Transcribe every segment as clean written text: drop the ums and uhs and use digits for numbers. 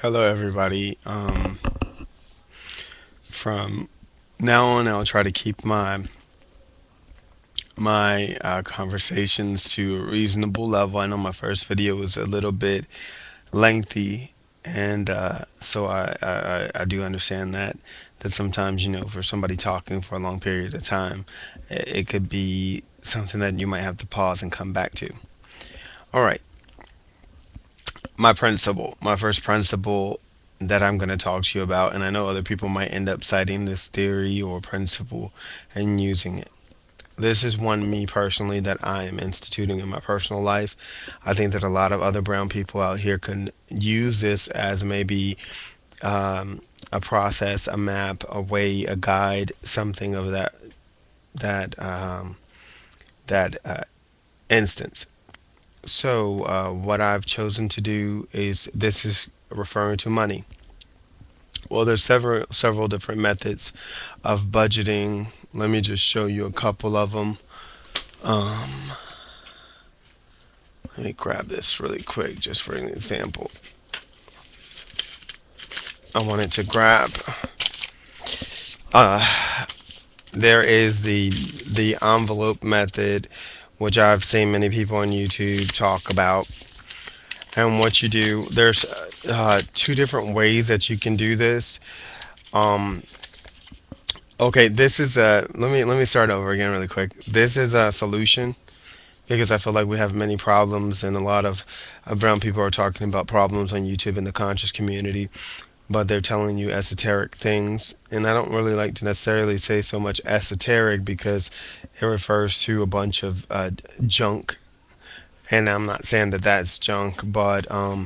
Hello, everybody. From now on, I'll try to keep my conversations to a reasonable level. I know my first video was a little bit lengthy, and so I do understand that sometimes for somebody talking for a long period of time, it could be something that you might have to pause and come back to. All right, my first principle that I'm going to talk to you about, and I know other people might end up citing this theory or principle and using it. This is one, me personally, that I am instituting in my personal life. I think that a lot of other brown people out here can use this as maybe a process, a map, a way, a guide, something of that that instance. So, what I've chosen to do is this is referring to money. Well, there's several different methods of budgeting. Let me just show you a couple of them. Um, Let me grab this really quick, just for an example. I wanted to grab. Uh, there is the envelope method, which I've seen many people on YouTube talk about. And what you do, there's two different ways that you can do this. Um, okay, this is a. Let me start over again really quick. This is a solution because I feel like we have many problems, and a lot of brown people are talking about problems on YouTube in the conscious community, but they're telling you esoteric things. And I don't really like to necessarily say so much esoteric because it refers to a bunch of junk. And I'm not saying that that's junk, but uh,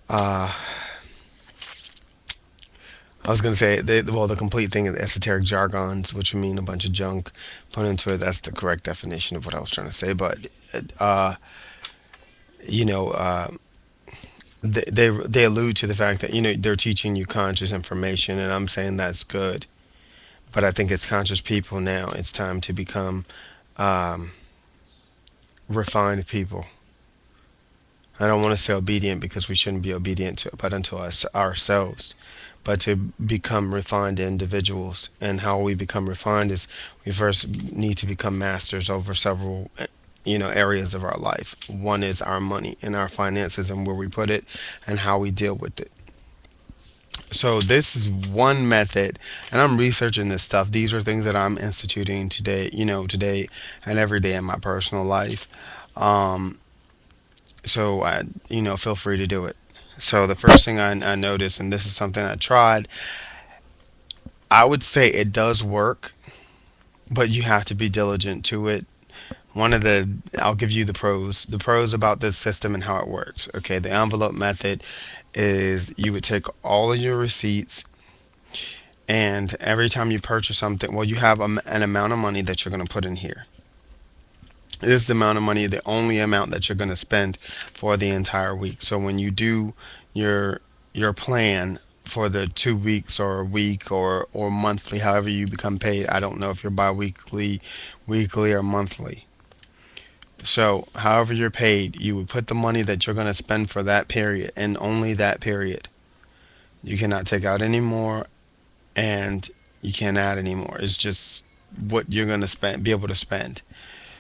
I was gonna say well, the complete thing is esoteric jargons, which would mean a bunch of junk put into it. That's the correct definition of what I was trying to say. But uh, you know, they allude to the fact that they're teaching you conscious information, and I'm saying that's good. But I think as conscious people now, it's time to become um, refined people. I don't want to say obedient because we shouldn't be obedient to but unto us ourselves, but to become refined individuals. And how we become refined is we first need to become masters over several areas of our life. One is our money and our finances and where we put it and how we deal with it. So this is one method, and I'm researching this stuff. These are things that I'm instituting today, today and every day in my personal life. Um, so feel free to do it. So the first thing I noticed, and this is something I tried, I would say it does work, but you have to be diligent to it. I'll give you the pros. The pros about this system and how it works. Okay, the envelope method is you would take all of your receipts, and every time you purchase something, well, you have an amount of money that you're going to put in here. This is the amount of money, the only amount that you're going to spend for the entire week. So when you do your your plan for the 2 weeks or a week or monthly, however you become paid, I don't know if you're biweekly, weekly, or monthly. So however you're paid, you would put the money that you're going to spend for that period and only that period. You cannot take out any more, and you can't add any more. It's just what you're going to spend, be able to spend.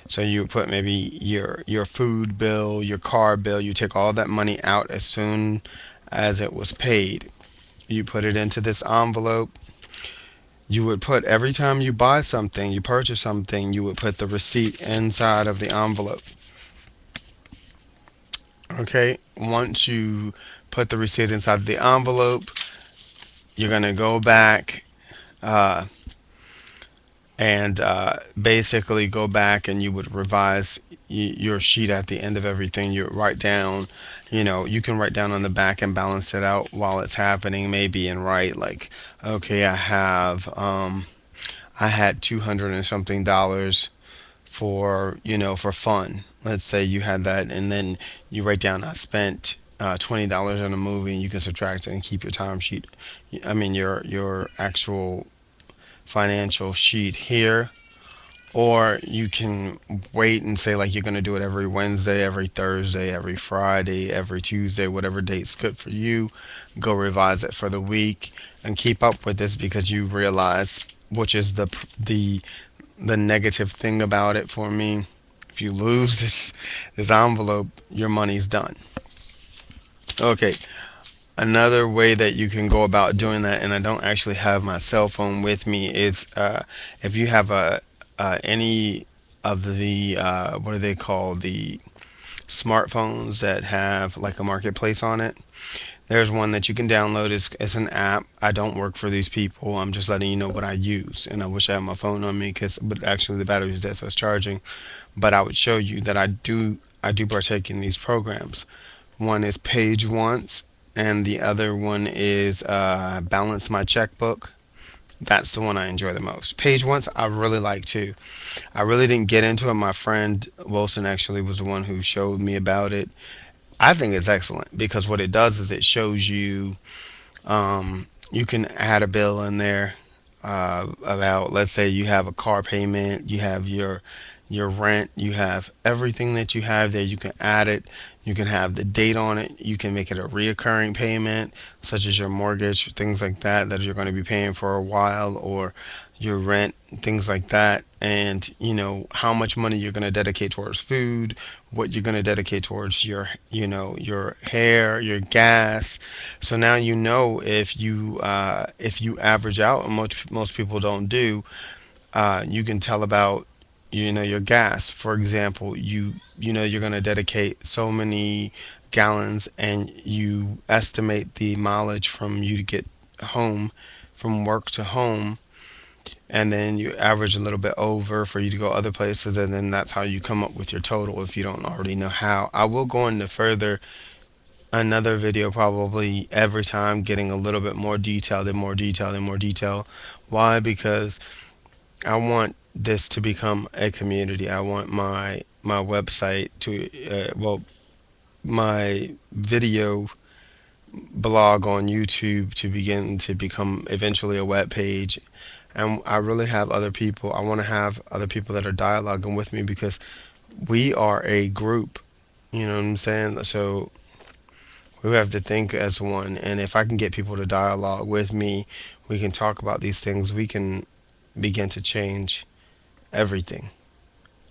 So you put maybe your food bill, your car bill. You take all that money out as soon as it was paid. You put it into this envelope. You would put every time you buy something, you purchase something, you would put the receipt inside of the envelope. Okay. Once you put the receipt inside the envelope, you're gonna go back uh, and basically go back and you would revise your sheet at the end of everything. You write down, you can write down on the back and balance it out while it's happening, maybe, and write like, okay, I had 200 and something dollars for for fun. Let's say you had that, and then you write down I spent $20 on a movie, and you can subtract it and keep your time sheet. I mean your actual financial sheet here. Or you can wait and say like you're going to do it every Wednesday, every Thursday, every Friday, every Tuesday, whatever date's good for you. Go revise it for the week and keep up with this because you realize, which is the negative thing about it for me. If you lose this envelope, your money's done. Okay, another way that you can go about doing that, and I don't actually have my cell phone with me, is if you have any of the what are they called, the smartphones that have like a marketplace on it. There's one that you can download. It's an app. I don't work for these people. I'm just letting you know what I use. And I wish I had my phone on me but actually the battery is dead, so it's charging. But I would show you that I do partake in these programs. One is Page Once, and the other one is Balance My Checkbook. That's the one I enjoy the most. Page Once, I really like too. I really didn't get into it. My friend Wilson actually was the one who showed me about it. I think it's excellent because what it does is it shows you you can add a bill in there about, let's say you have a car payment, you have your rent, you have everything that you have there. You can add it. You can have the date on it. You can make it a reoccurring payment, such as your mortgage, things like that that you're going to be paying for a while, or your rent, things like that. And how much money you're going to dedicate towards food, what you're going to dedicate towards your hair, your gas. So now if you average out, and most people don't do, you can tell about your gas. For example, you're going to dedicate so many gallons, and you estimate the mileage from you to get home, from work to home, and then you average a little bit over for you to go other places, and then that's how you come up with your total if you don't already know how. I will go into further another video probably every time, getting a little bit more detailed and more detailed and more detail. Why? Because I want this to become a community. I want my website to my video blog on YouTube to begin to become eventually a web page. And I really have other people. I want to have other people that are dialoguing with me because we are a group. You know what I'm saying? So we have to think as one. And if I can get people to dialogue with me, we can talk about these things. We can begin to change everything.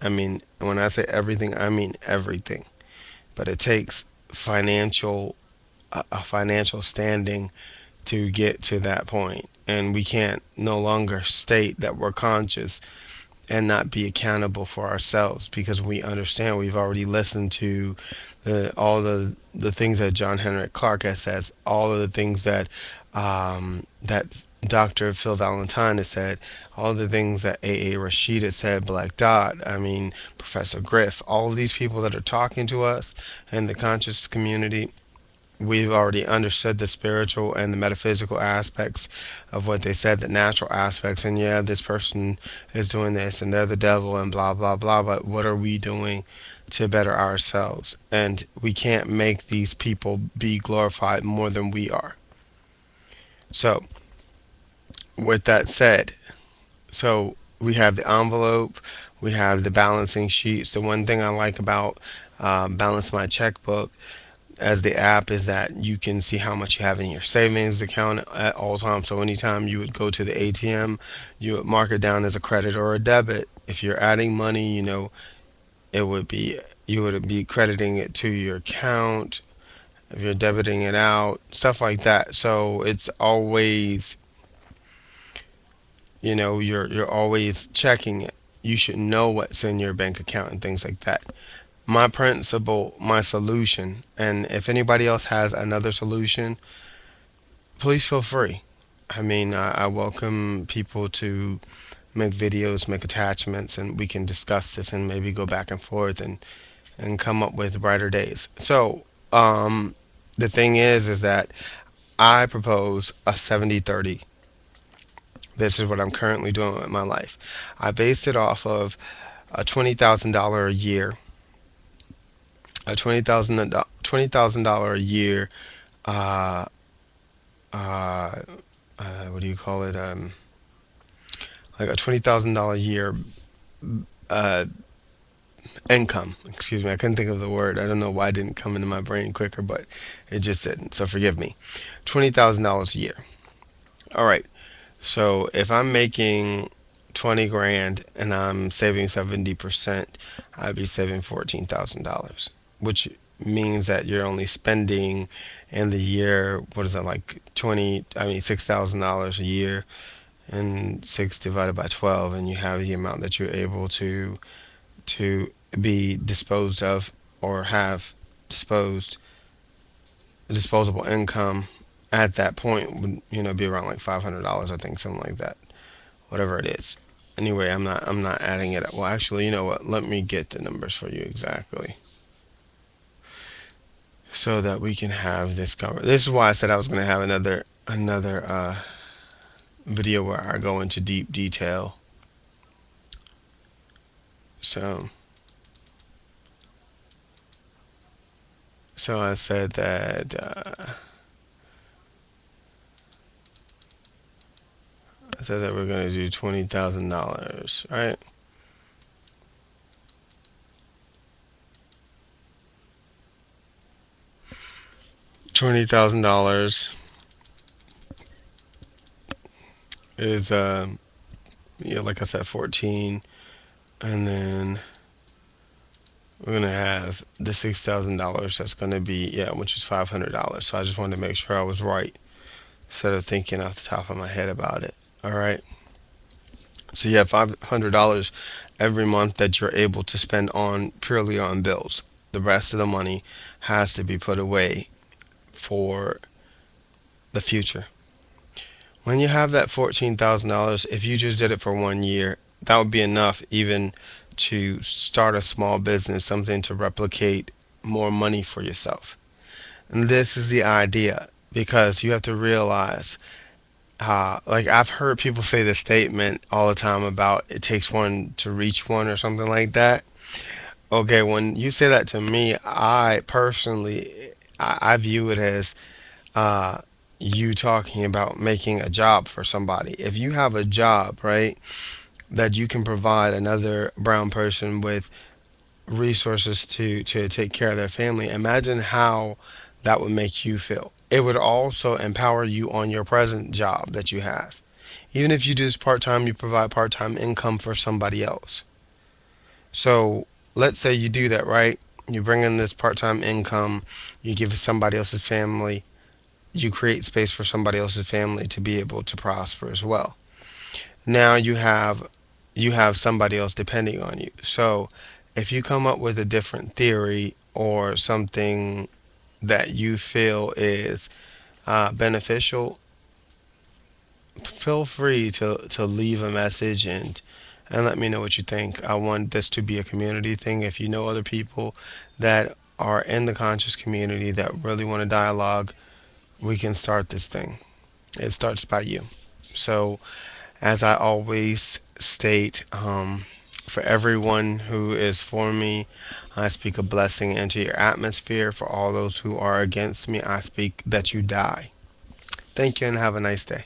I mean, when I say everything, I mean everything. But it takes a financial standing to get to that point. And we can't no longer state that we're conscious and not be accountable for ourselves because we understand we've already listened to all the things that John Henrik Clark has said, all of the things that Dr. Phil Valentine has said, all the things that A.A. Rashid has said, Black Dot, I mean, Professor Griff, all of these people that are talking to us in the conscious community, we've already understood the spiritual and the metaphysical aspects of what they said, the natural aspects, and yeah, this person is doing this and they're the devil and blah, blah, blah. But what are we doing to better ourselves? And we can't make these people be glorified more than we are. So, with that said, so we have the envelope, we have the balancing sheets. The one thing I like about Balance My Checkbook as the app is that you can see how much you have in your savings account at all times. So anytime you would go to the ATM, you would mark it down as a credit or a debit. If you're adding money, it would be you would be crediting it to your account. If you're debiting it out, stuff like that. So it's always, you're always checking it. You should know what's in your bank account and things like that. My principle, my solution, and if anybody else has another solution, please feel free. I mean, I welcome people to make videos, make attachments, and we can discuss this and maybe go back and forth and come up with brighter days. So, the thing is that I propose a 70-30. This is what I'm currently doing with my life. I based it off of a $20,000 a year, a $20,000 a year. Uh, uh, what do you call it? Like a $20,000 a year uh, income. Excuse me, I couldn't think of the word. I don't know why it didn't come into my brain quicker, but it just didn't. So forgive me. $20,000 a year. All right. So if I'm making 20 grand and I'm saving 70%, I'd be saving $14,000, which means that you're only spending in the year, what is that, like 20, I mean, $6,000 a year, and 6 divided by 12, and you have the amount that you're able to be disposed of, or have disposed disposable income at that point would, be around like $500, I think, something like that, whatever it is. Anyway, I'm not adding it up. Well, actually, you know what? Let me get the numbers for you exactly, so that we can have this covered. This is why I said I was going to have another video where I go into deep detail. So so I said that we're going to do $20,000, right? $20,000 is yeah, like I said, 14, and then we're gonna have the $6,000. That's gonna be, yeah, which is $500. So I just wanted to make sure I was right instead of thinking off the top of my head about it. All right. So you have $500 every month that you're able to spend on purely on bills. The rest of the money has to be put away for the future. When you have that $14,000, if you just did it for 1 year, that would be enough even to start a small business, something to replicate more money for yourself. And this is the idea, because you have to realize, like I've heard people say the statement all the time about it takes one to reach one, or something like that. Okay, when you say that to me, I personally, I view it as uh, you talking about making a job for somebody. If you have a job, right, that you can provide another brown person with resources to take care of their family, imagine how that would make you feel. It would also empower you on your present job that you have. Even if you do this part time, you provide part time income for somebody else. So let's say you do that, right? You bring in this part time income, you give it somebody else's family, you create space for somebody else's family to be able to prosper as well. Now you have somebody else depending on you. So if you come up with a different theory or something that you feel is beneficial, feel free to leave a message and let me know what you think. I want this to be a community thing. If you know other people that are in the conscious community that really want to dialogue, we can start this thing. It starts by you. So, as I always state, for everyone who is for me, I speak a blessing into your atmosphere. For all those who are against me, I speak that you die. Thank you and have a nice day.